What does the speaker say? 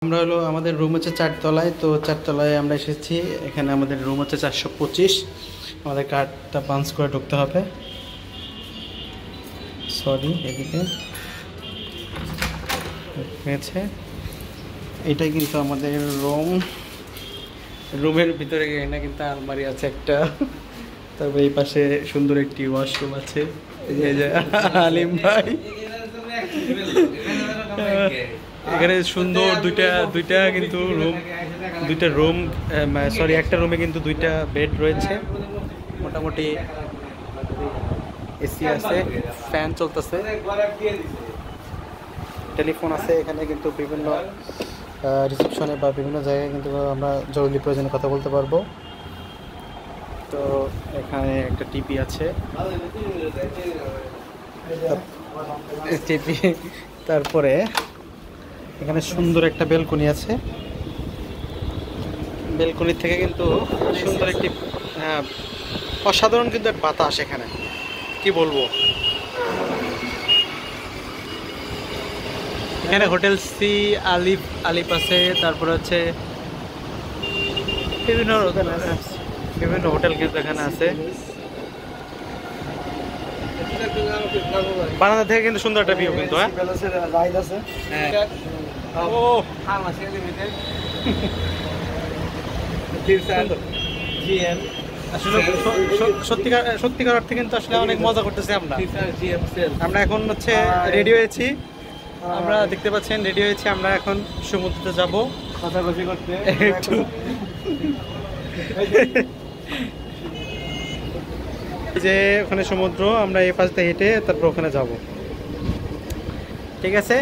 আমরা হলো আমাদের রুম হচ্ছে 4 তলায়, তো 4 তলায় আমরা এসেছি। এখানে আমাদের রুম হচ্ছে 425। আমাদের কার্ডটা পাঞ্চ করে ঢুকতে হবে। সরি, এদিকে হয়েছে। এটাই কিন্তু আমাদের রুম। রুমের ভিতরে না কিন্তু আলমারি আছে একটা, তারপরে এই পাশে সুন্দর একটি ওয়াশরুম আছে। এই যে আলিম ভাই, এখানে সুন্দর দুইটা কিন্তু রুম, সরি একটা রুমে কিন্তু 2টা বেড রয়েছে। মোটামুটি এসি আছে, ফ্যান চলতেছে, টেলিফোন আছে। এখানে কিন্তু বিভিন্ন রিসেপশনে বা বিভিন্ন জায়গায় কিন্তু আমরা জরুরি প্রয়োজনে কথা বলতে পারবো। তো এখানে একটা টিভি আছে, টিভি। তারপরে এখানে সুন্দর একটা বেলকনি আছে। বেলকনি থেকে কিন্তু সুন্দর একটি অসাধারণ কিন্তু এক বাতাস এখানে, কি বলবো। এখানে হোটেল সি আলিপ আছে, তারপরে হচ্ছে বিভিন্ন হোটেল কিন্তু এখানে আছে। বারান্দা থেকে কিন্তু সুন্দর একটা ভিউ কিন্তু। আসলে সত্যিকার অর্থে কিন্তু আসলে অনেক মজা করতেছি আমরা এখন হচ্ছে রেডি হয়েছি। আমরা দেখতে পাচ্ছেন রেডি হয়েছি, আমরা এখন সমুদ্রে যাব একটু। যে ওখানে সমুদ্র, আমরা এই পাশ দিয়ে হেঁটে তারপর ওখানে যাব। ঠিক আছে।